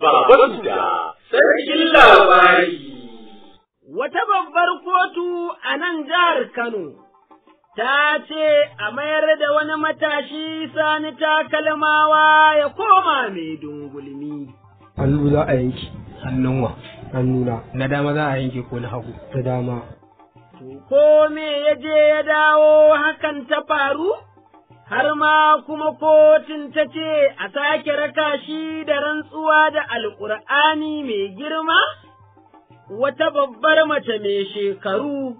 Baban da sarkin labari. Wata babbar kotu a nan jihar Kano ta ce a mayar da wani matashi Sani Takalmawa ya koma mai dungulmi. Hannu za a yanke, hannuna, na dama za a yanke ko na hagu, ta dama. To ko me ya je ya dawo hakan ta faru? Har ma kuma kotun ta ce a sake raka shi da rantsuwa da Alƙur'ani mai girma? Wata babbar mace mai shekaru,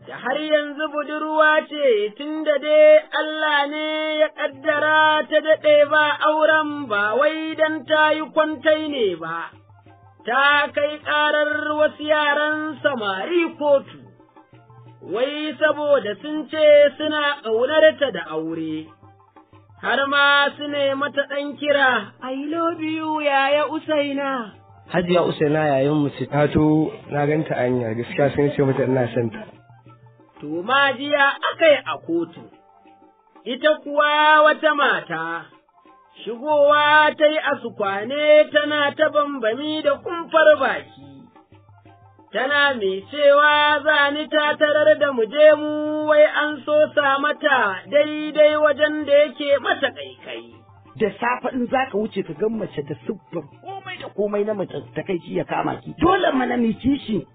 da har yanzu budurwa ce tun da dai Allah ne ya ƙaddara ta daɗe ba auren ba wai don ta yi kwantai ne ba, ta kai ƙarar wasu yaran samari kotu. Wai saboda sun ce suna ƙaunarta da aure, har ma su ne mata ɗan kira, I love you yaya Usaina. Hajiya Usaina yayin musu tato na ganta anya gaskiya sun ce mata ina son ta. To ma jiya akai a kotu, ita kuwa wata mata, shigowa ta yi asukwane tana ta bambami da kumfar baki. Tana mai cewa za ni ta tarar da muje mu wai an so sa mata daidai wajen da yake mata kaikai. Da safe in za ka wuce ka gan mace da siffar komai da komai na mace ta kai ya kama ki. Dole mana mai kishi.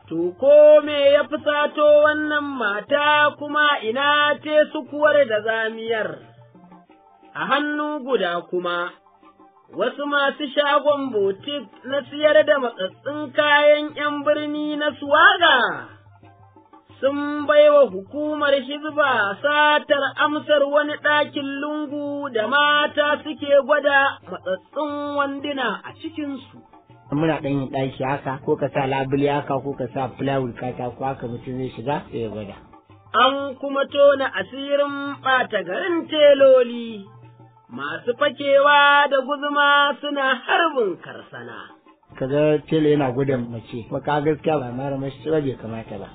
To ko me ya fusato wannan mata kuma ina ce sukuwar da zamiyar. A hannu guda kuma. Wasu masu shagon botik na siyar da matsatsin kayan ’yan birni na Suwaga sun baiwa hukumar Hizba satar amsar wani ɗakin lungu da mata suke gwada matsatsin wanduna a cikinsu. Muna ɗan yin ɗaki haka, ko ka sa labule haka, ko ka sa fulawul katako haka mutum zai shiga sai ya gwada. An kuma tona asirin ɓata garin teloli. Masu fakewa da guzuma suna harbin karsana. Kaga tele yana gudun mace, maka gaskiya ba mara mashi ba bai kamata ba.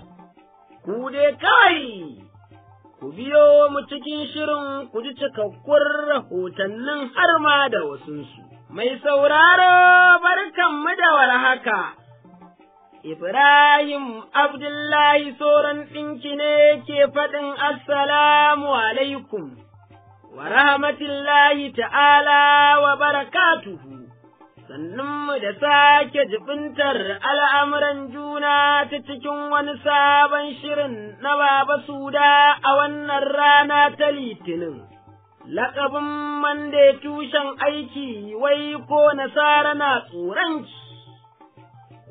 Ku dai kawai, ku biyo mu cikin shirin ku ji cikakkun rahotannin har ma da wasunsu. Mai sauraro barkanmu da warhaka. Ibrahim Abdullahi Soran ɗinki ne ke faɗin Assalamu alaikum. Wa rahmatullahi ta'ala wa barakatuhu, sannunmu da sake jibintar al'amuran juna ta cikin wani sabon shirin na Baba Suda a wannan rana ta Litinin. Laƙabin Mande tushen aiki wai ko nasara na tsoronki,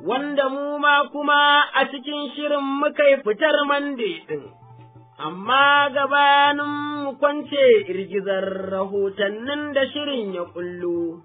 wanda mu ma kuma a cikin shirin muka yi fitar Mande ɗin. Amma gabanin mu kwance irgizar rahotannin da shirin ya kullu,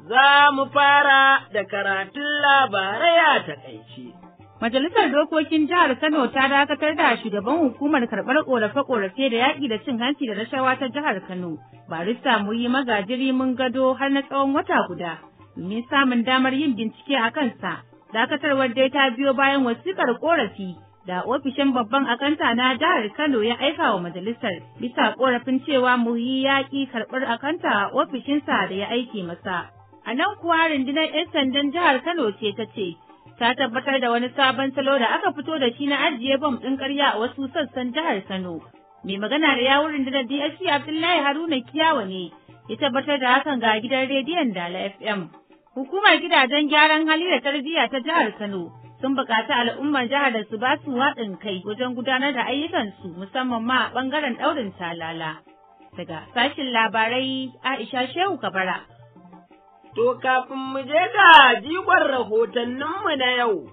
za mu fara da karatun labarai a taƙaice. Majalisar Dokokin Jihar Kano ta dakatar da shugaban hukumar karɓar ƙorafe-ƙorafe da yaƙi da cin hanci da rashawa ta Jihar Kano, Barista Muyi Magajiri mun gado har na tsawon wata guda, domin samun damar yin bincike a kansa. Dakatarwar dai ta biyo bayan wasiƙar ƙorafi da ofishin babban akanta na jihar Kano ya aika wa majalisar bisa korafin cewa Muyi ya ƙi karɓar akanta a ofishinsa da ya aiki masa. A nan kuwa rundunar 'yan sandan jihar Kano ce ta ce, ta tabbatar da wani sabon salo da aka fito da shi na ajiye bom ɗin ƙarya a wasu sassan jihar Kano. Mai magana da yawun rundunar DSP Abdullahi Haruna Kiyawa ne ya tabbatar da hakan ga gidan rediyon Dala FM. Hukumar gidajen gyaran hali da tarbiyya ta jihar Kano sun buƙaci al'ummar jihar da su ba su haɗin kai wajen gudanar da ayyukansu musamman ma a ɓangaren ɗaurin talala. Daga sashin labarai Aisha Shehu Kabara. To kafin mu je ga jigon rahotanninmu na yau,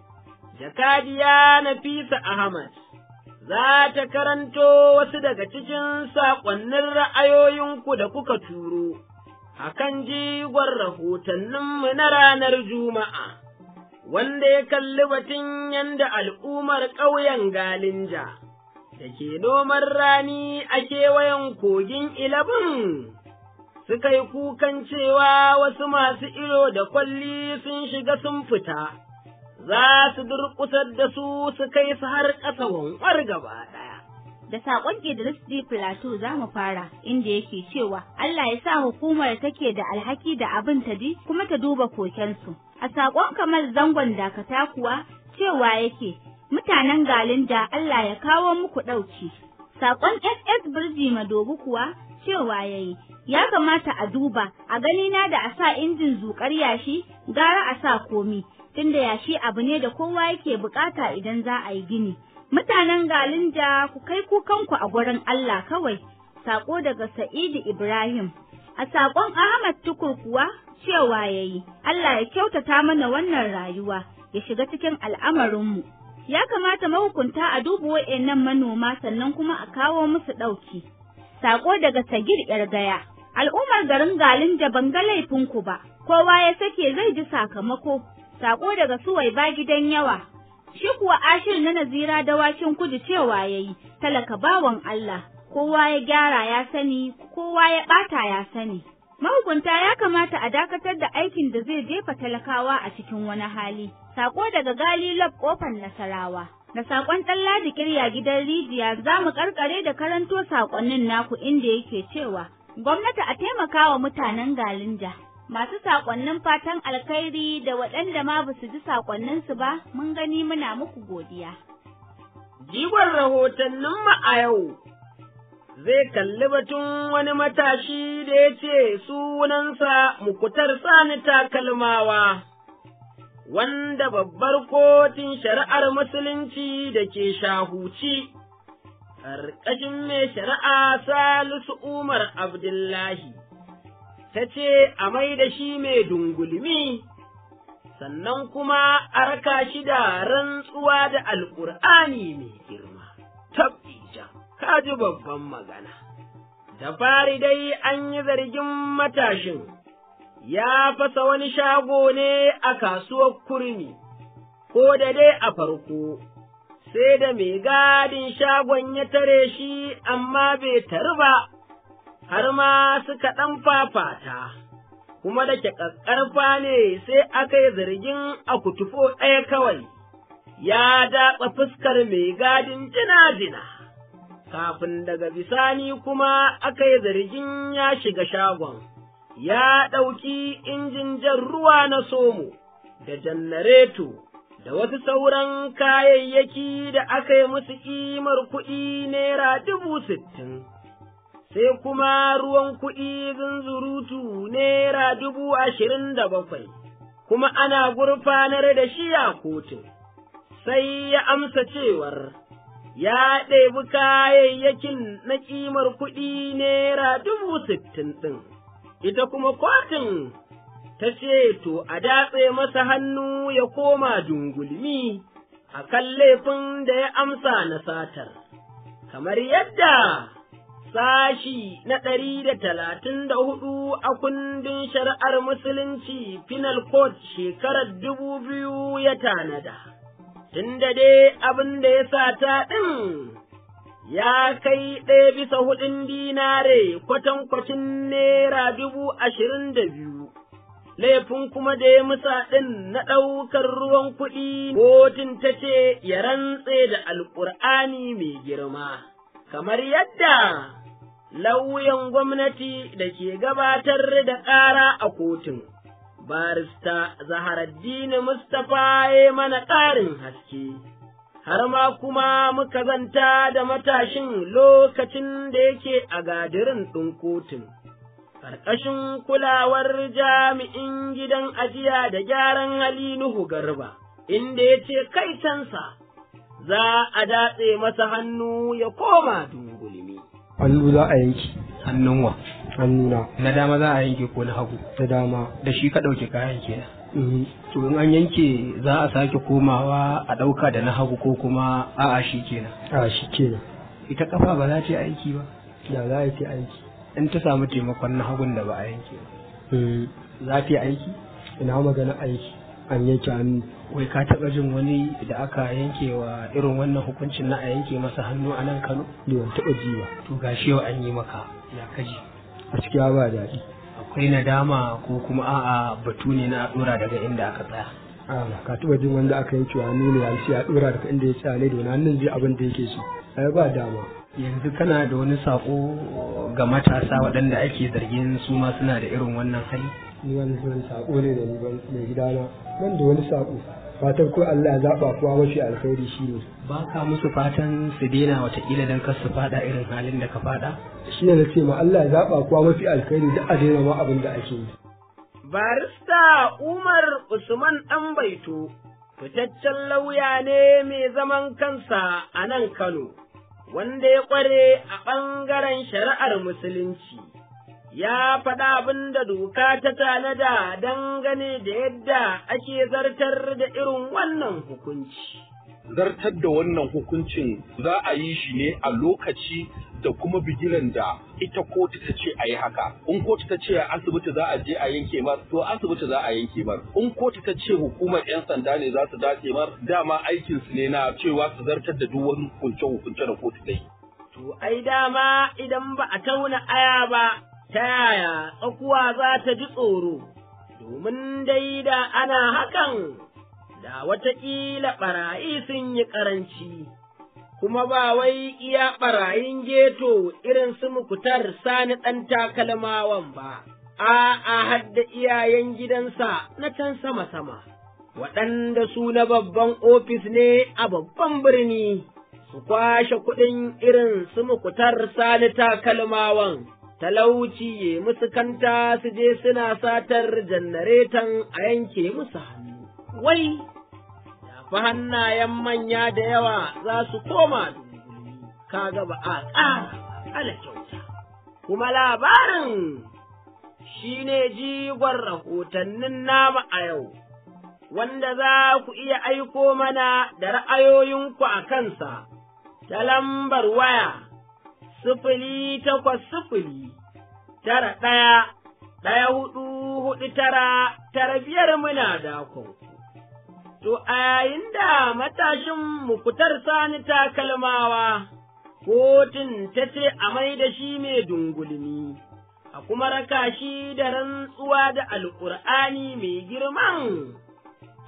Jakadiya Nafisa Ahmad za ta karanto wasu daga cikin saƙonnin ra'ayoyinku da kuka turo a kan jigon rahotanninmu na ranar Juma'a. Wanda ya kalli batun yanda al'ummar ƙauyen Galinja da ke noman rani a kewayen kogin Ilabin suka yi kukan cewa wasu masu ilo da kwalli sun shiga sun fita, za su durƙusar da su kai su har ƙasa wanwar gaba ɗaya. Da saƙon Idris D. Plateau za mu fara, inda yake cewa Allah ya sa hukumar take da alhaki da abin ta ji kuma ta duba kokensu. A saƙon Kamal Zangon Dakata kuwa cewa yake mutanen Galinja Allah ya kawo muku ɗauki. Saƙon SS Birji Madobi kuwa cewa yayi ya kamata a duba a ganina da a sa injin zuƙar yashi gara a sa komi, tunda yashi abu ne da kowa yake bukata idan za a yi gini. Mutanen Galinja ku kai kukanku a gurin Allah kawai. Sako daga Sa'idu Ibrahim. A sakon Ahmad Tukur kuwa cewa yayi Allah ya kyautata mana wannan rayuwa ya shiga cikin al'amarinmu. Ya kamata mahukunta a duba wa'annan manoma sannan kuma a kawo musu ɗauki. Sako daga Sagir Yargaya. Al'ummar garin Galinja ban ga laifinku ba, kowa ya sake zai ji sakamako. Sako daga Suwaiba Gidan Yawa. Shi kuwa Ashir na Nazira Dawakin Kudu cewa yayi talaka bawan Allah, kowa ya gyara ya sani, kowa ya ɓata ya sani. Mahukunta ya kamata a dakatar da aikin da zai jefa talakawa a cikin wani hali. Sako daga Galilab Kofar Nasarawa. Da sakon Ɗanladi Kirya Gidan Rijiya za mu karkare da karanto sakonnin naku inda yake cewa gwamnati a taimaka wa mutanen Galinja. Masu sakonnin fatan alkhairi da waɗanda ma ba su ji sakonninsu ba, mun gani muna muku godiya. Jigon rahotanninmu a yau zai kalli batun wani matashi da ya ce sunansa Mukutar Sani Takalmawa, wanda babbar kotun shari'ar Musulunci da ke Shahuci, ƙarƙashin mai shari'a Salisu Umar Abdullahi, ta ce a mai da shi mai dungulmi, sannan kuma a raka shi da rantsuwa da Alƙur'ani mai girma. Tabbija, ka ji babban magana. Da fari dai an yi zargin matashin, ya fasa wani shago ne a kasuwar Kurmi, ko da dai a farko, sai da mai gadin shagon ya tare shi amma bai taru ba. Har ma suka ɗan fafata, kuma da ke ƙaƙƙarfa ne sai aka yi zargin a kutufo ɗaya kawai, ya datsa fuskar mai gadin jina-jina, kafin daga bisani kuma aka yi zargin ya shiga shagon, ya ɗauki injin jan ruwa na somo da jannareto da wasu sauran kayayyaki da aka yi musu ƙimar kuɗi Naira 60,000. Sai kuma ruwan kuɗi zunzurutu Naira 27,000, kuma ana gurfanar da shi a kotun, sai ya amsa cewar ya ɗebi kayayyakin na ƙimar kuɗi Naira 60,000 ɗin, ita kuma kotun ta ce to a datse masa hannu ya koma dungulmi a kan laifin da ya amsa na satar, kamar yadda sashi na 134 a kundin shari'ar Musulunci Penal Code shekarar 2000 ya tanada. Tunda dai abin da ya sata ɗin ya kai 1/4 dinare kwatankwacin Naira 22,000, laifin kuma da ya musa ɗin na ɗaukar ruwan kuɗi, kotun ta ce ya rantse da Alƙur'ani mai girma, kamar yadda lauyan gwamnati da ke gabatar da ƙara a kotun, barista Zaharaddini Mustapha ya mana ƙarin haske, har ma kuma muka zanta da matashin lokacin da yake a gadirin ɗin kotun, ƙarƙashin kulawar jami'in gidan ajiya da gyaran hali Nuhu Garba, inda ya ce kai cansa za a datse masa hannu ya koma dungulmi. Hannu za a yanki. Hannun wa? Hannuna. Na dama za a yanke ko na hagu? Ta dama. Da shi ka ɗauke kayan kenan. To in an yanke za a sake komawa a ɗauka da na hagu ko kuma a'a shi kenan? A shi kenan. Ita kafa ba za ta yi aiki ba? Ya za a yi aiki. In ta samu taimakon na hagun da ba a yanke ba. Za ta yi aiki? Ina magana aiki. An yanke hannu. Wai ka taɓa jin wani da aka yanke wa irin wannan hukuncin na a yanke masa hannu a nan Kano? Ni ban taɓa ji ba. To gashi yau an yi maka, ya kaji. Gaskiya ba daɗi. Akwai nadama ko kuma a'a batu ne na ɗora daga inda aka tsaya? A'a, ka taɓa jin wanda aka yanke wa hannu ne ya ce ya ɗora daga inda ya tsaya ne domin hannun zai abin da yake so. Ai ba dama. Yanzu kana da wani sako ga matasa waɗanda ake zargin su ma suna da irin wannan hali? Ni wani sako ne da ni mai gidana, ban da wani sako. Fatan ko Allah ya zaɓa kowa mafi alkhairi shi ne. Ba ka musu fatan su daina watakila don kar su faɗa irin halin da ka faɗa? Shi ne na ce ma Allah ya zaɓa kowa mafi alkhairi duk a daina ma abin da ake yi. Barista Umar Usman Ɗanbaito, fitaccen lauya ne mai zaman kansa a nan Kano, wanda ya ƙware a ɓangaren shari'ar Musulunci. Ya faɗa abin da doka ta tanada dangane da yadda ake zartar da irin wannan hukunci. Zartar da wannan hukuncin za a yi shi ne a lokaci da kuma bigiran da ita kotu ta ce a yi haka. In kotu ta ce a asibiti za a je a yanke mar, to asibiti za a yanke mar. In kotu ta ce hukumar 'yan sanda ne za su dace mar, dama aikinsu ne na cewa su zartar da duk wani hukunce da kotu ta yi. To ai dama idan ba a tauna aya ba, ta yaya tsakuwa za ta ji tsoro, domin dai da ana hakan, da wataƙila ɓarayi sun yi ƙaranci, kuma ba wai iya ɓarayin geto irin su Mukutar Sani ɗan takalmawan ba, a'a hadda iyayen gidansa na can sama-sama, waɗanda su na babban ofis ne a babban birni, su kwashe kuɗin irin su Mukutar Sani takalmawan. Talauci ya musu kanta su je suna satar jannaretan a yanke musu hannu. Wai, tafi hannayen manya da yawa za su koma dunguli, kaga ba a ƙara ala kyauta. Kuma labarin shi ne jigon rahotannin nama a yau, wanda za ku iya aiko mana da ra'ayoyinku a kansa, ta lambar waya. 08091 muna dakon. To a yayin da matashin Mukutar Sani takalmawa, kotun ta ce a mai da shi mai dungulmi, a kuma raka shi da rantsuwa da Alƙur'ani mai girman,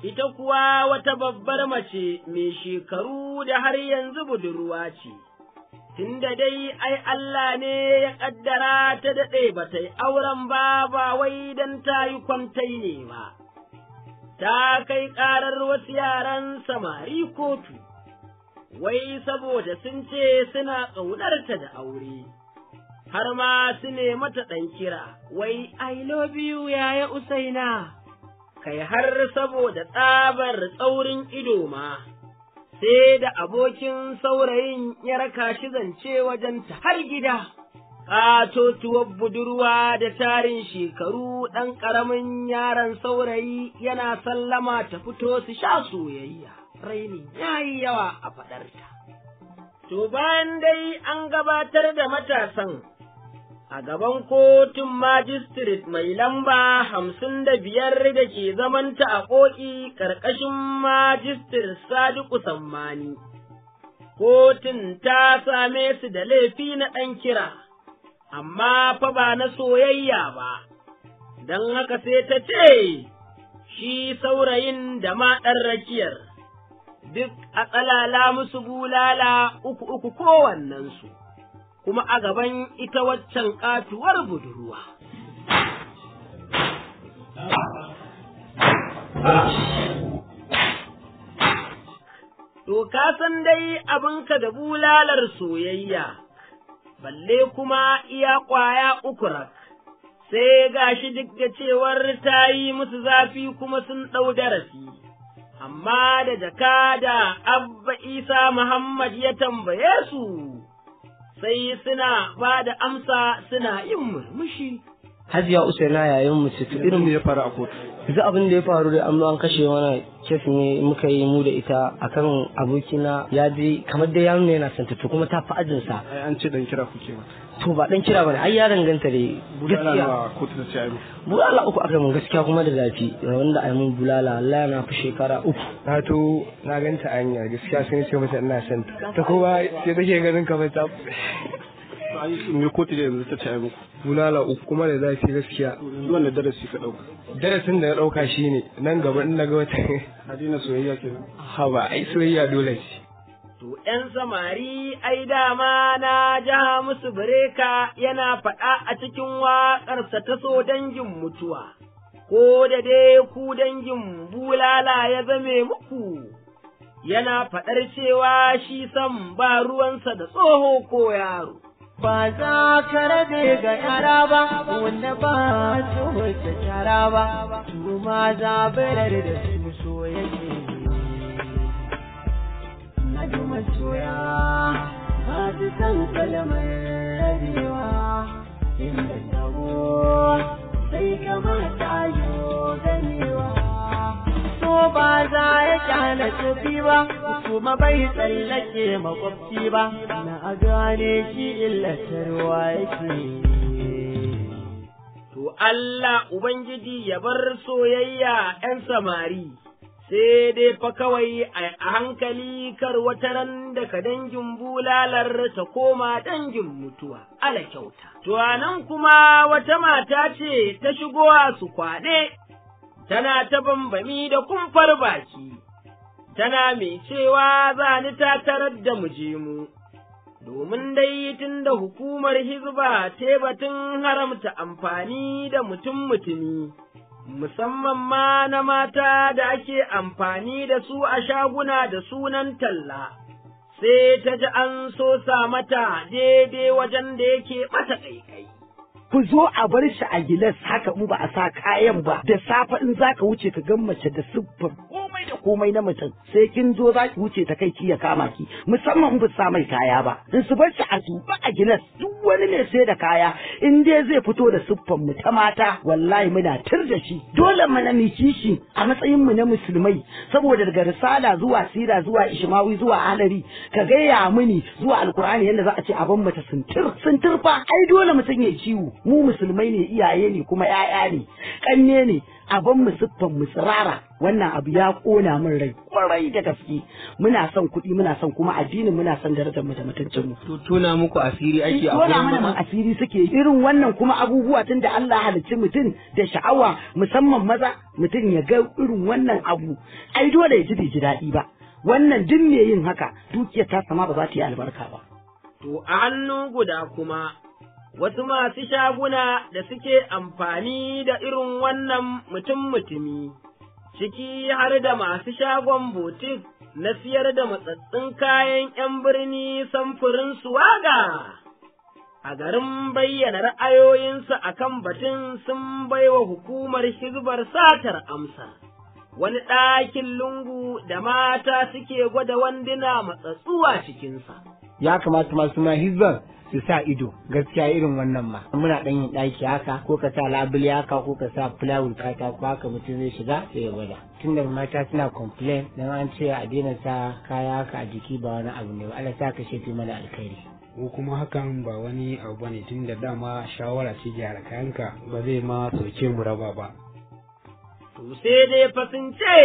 ita kuwa wata babbar mace mai shekaru da har yanzu budurwa ce. Tunda dai ai Allah ne ya ƙaddara ta daɗe ba ta yi auren ba wai don ta yi kwantai ne ba, ta kai ƙarar wasu yaran samari kotu, wai saboda sun ce suna ƙaunarta da aure, har ma su ne mata ɗan kira, wai I love you yaya Usaina, kai har saboda tsabar tsaurin ido ma. Sai da abokin saurayin ya raka shi zance wajenta har gida, ƙatotuwar budurwa da tarin shekaru ɗan ƙaramin yaron saurayi yana sallama ta fito su sha soyayya, raini ya yi yawa a faɗarta. To bayan dai an gabatar da matasan a gaban kotun Magistrate mai lamba 55 da ke zamanta a ƙoƙi ƙarƙashin Magistrate Sadiku Sammani. Kotun ta same su da laifi na ɗan kira, amma fa ba na soyayya ba, don haka sai ta ce, shi saurayin da ma ɗan rakiyar, duk a tsalala musu bulala uku kowannensu. Kuma a gaban ita waccan ƙatuwar budurwa. To, ka san dai abinka da bulalar soyayya, balle kuma iya ƙwaya uku rak, sai gashi duk da cewar ta yi musu zafi kuma sun ɗau darasi, amma da jaka da Abba Isa Muhammad ya tambaye su. Sai suna ba da amsa suna yin murmushi. Hajiya Usaina yayin mu ce Irin da ya faru a kotu. yanzu abin da ya faru da an kashe mana kes ne muka yi mu da ita akan abokina ya je kamar da ya nuna yana santa to kuma ta fi ajinsa. Ai an ce dan kira kuke ba. To ba dan kira bane ai ya danganta da Gaskiya kotu ta ce ai. Bulala uku aka mun gaskiya kuma da zafi wanda ai mun bulala Allah yana fi shekara 3. Na to na ganta anya gaskiya sai ce mata ina son ta kuma sai take ganin kamar ta ai me kotu da yanzu ta ce ai muku bulala uku kuma da zafi gaskiya wannan darasi ka dauka darasin da na dauka shine nan gaba in naga wata hadina soyayya ke ha ba ai soyayya dole ce to ’yan samari ai dama na ja musu bireka yana faɗa a cikin waƙarsa ta so dangin mutuwa, ko da dai ku dangin bulala ya zame muku, yana faɗar cewa shi sam ba ruwansa da tsoho ko yaro. Ba za ka rabe ga yara ba, wanda ba su wuce yara ba, su ma zabirar da su so yake. Madu masoya, ba su san kalmar rabewa, inda tabo sai kamata yo ganewa. So ba za ya kyana tafi ba, kuma bai tsallake makwabci ba, na gane shi illatarwa yake. To Allah Ubangiji ya bar soyayya ’yan samari, sai dai fa kawai a hankali kar wata ran daga dangin bulalar ta koma dangin mutuwa, ala kyauta. To nan kuma wata mata ce ta shigo a su kwaɗe, tana ta bambami da kumfar baki, tana mai cewa za ni ta tarar da mu je mu, domin dai tun da hukumar Hizba ta batun haramta amfani da mutum-mutumi, musamman ma na mata da ake amfani da su a shaguna da sunan talla, sai ta ji an sosa mata daidai wajen da yake mata ƙaiƙai. ku zo a bar shi a gilas haka mu ba a sa kayan ba, da safe in zaka wuce ka ga mace da siffar komai da komai na mutum, sai kin zo za ki wuce ta kai ki ya kama ki, musamman in ba sa mai kaya ba, in su bar shi a tuba a gilas. Duk wani ne sai da kaya in dai zai fito da siffar mu ta mata, wallahi muna tir da shi. Dole mu na miki shi a matsayin mu na musulmai, saboda daga risala zuwa sira zuwa ishmawi zuwa alari ka gaya mini zuwa alkur'ani yadda za a ce abin mata sintir fa. Ai dole mutum ya ciwo, mu musulmai ne, iyaye ne, kuma ƴaƴa ne, kanne ne, abin mu siffan mu tsirara. Wannan abu ya kona min rai kwarai da gaske. Muna son kuɗi, muna son kuma addinin, muna son darajar mu da mutuncin mu. To tona muku asiri ake a tona mana asiri suke irin wannan kuma abubuwa, tun da Allah halicci mutum da sha'awa, musamman maza, mutum ya ga irin wannan abu, ai dole ya ji bai ji daɗi ba. Wannan duk me yin haka dukiyar ta sama ba za ta yi albarka ba. To a hannu guda kuma wasu masu shaguna da suke amfani da irin wannan mutum-mutumi, ciki har da masu shagon botik na siyar da matsatsin kayan ’yan birni samfurin suwaga. A garin bayyana ra'ayoyinsu a kan batun sun baiwa hukumar Hizbar satar amsa. Wani ɗakin lungu da mata suke gwada wanduna matsatsuwa cikinsa. Ya kamata masu ma Hizbar su sa ido gaskiya irin wannan ma. Muna ɗan yin ɗaki haka, ko ka sa labule haka, ko ka sa fulawul katako haka, mutum zai shiga sai ya gwada. Tunda mata suna complain dan an ce a daina sa kaya haka a jiki ba wani abu ne ba, Allah sa ka shefi mana alkhairi. Ko kuma hakan ba wani abu bane, tunda dama shawara ce gyara kayanka, ba zai ma soke mu raba ba. To sai dai fa sun ce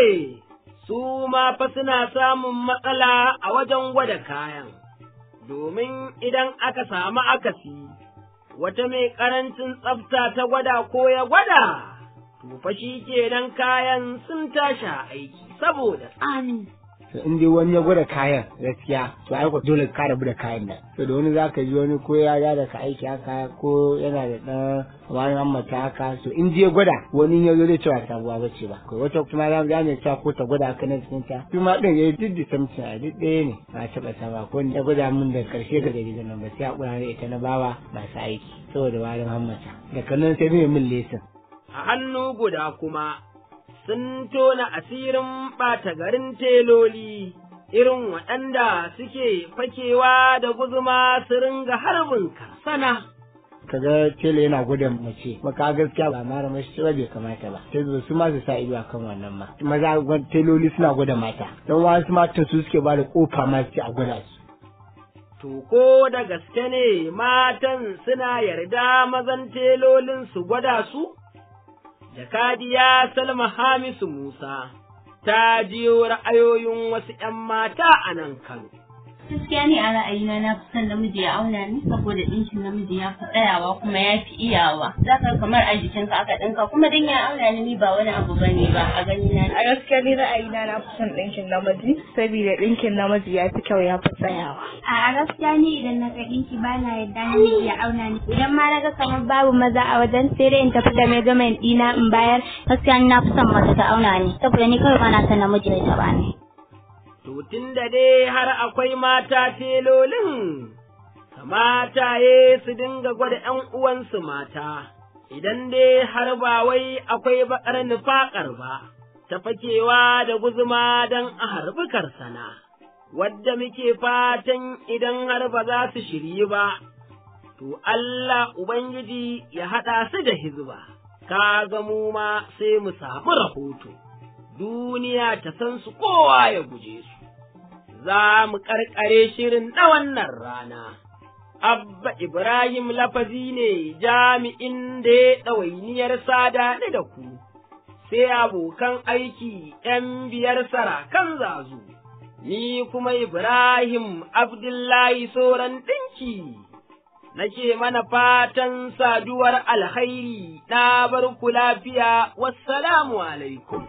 su ma fa suna samun matsala a wajen gwada kayan. Domin idan aka samu akasi, wata mai ƙarancin tsafta ta gwada ko ya gwada, to fa shi kenan kayan sun tashi aiki saboda tsami. To in dai wani ya gwada kayan gaskiya, to ai dole ka rabu da kayan nan. To da wani zaka ji wani ko ya da ka aiki haka, ko yana da ɗan wani hammata haka, to in je gwada wani ya zo zai cewa sabuwa bace ba. Ko wata kuma za ne cewa ko ta gwada haka nan cikin ta. Kuma din yayi duk da samcin a duk ɗaya ne, ba taɓa sama ko ni ya gwada min da ƙarshe ga gidan nan ba, sai a kura ita na bawa ba sa aiki saboda warin hammata. Da kallon sai mai min lesin. A hannu guda kuma sun tona asirin ɓata garin teloli, irin waɗanda suke fakewa da guzuma su ringa harbin sana. Kaga tele yana gwada mace, maka gaskiya ba mara mashi ba bai kamata ba. Sai su ma su sa ido akan wannan ma. Maza teloli suna gwada mata, don wasu matan su suke ba da kofa ma su a gwada su. To ko da gaske ne matan suna yarda mazan telolin su gwada su? Jakadiya Salma Hamisu Musa ta jiyo ra'ayoyin wasu ’yan mata a nan Kano. Gaskiya ne a ra'ayina na fi son namiji ya auna ni saboda ɗinkin namiji ya fi tsayawa kuma ya fi iyawa. Zaka kamar a jikinka aka ɗinka kuma din ya auna ni ba wani abu bane ba a gani na. A gaskiya ni ra'ayina na fi son ɗinkin namiji saboda ɗinkin namiji ya fi kyau ya fi tsayawa. A gaskiya ni idan na ga ɗinki ba na yarda namiji ya auna ni. Idan ma na ga kamar babu maza a wajen sai dai in tafi da measurement ɗina in bayar. Gaskiya ni na fi son mace ta auna ni saboda ni kawai ba na son namiji ya taɓa ni. To tun da dai har akwai mata telolin, kamata ye su dinga gwada ’yan uwansu mata, idan dai har ba wai akwai baƙar nufaƙar ba, ta fakewa da guzuma don a harbi karsana, wadda muke fatan idan har ba za su shiryi ba, to Allah Ubangiji ya haɗa su da hizba, ka ga mu ma sai mu samu rahoto. Duniya ta san su kowa ya guje su, za mu ƙarƙare shirin na wannan rana. Abba Ibrahim Lafazi ne jami'in da ya ɗawainiyar sada ni da ku, sai abokan aiki ’yan biyar sarakan zazu, ni kuma Ibrahim Abdullahi Soran ɗinki, nake mana fatan saduwar alkhairi na bar ku lafiya, wassalamu alaikum.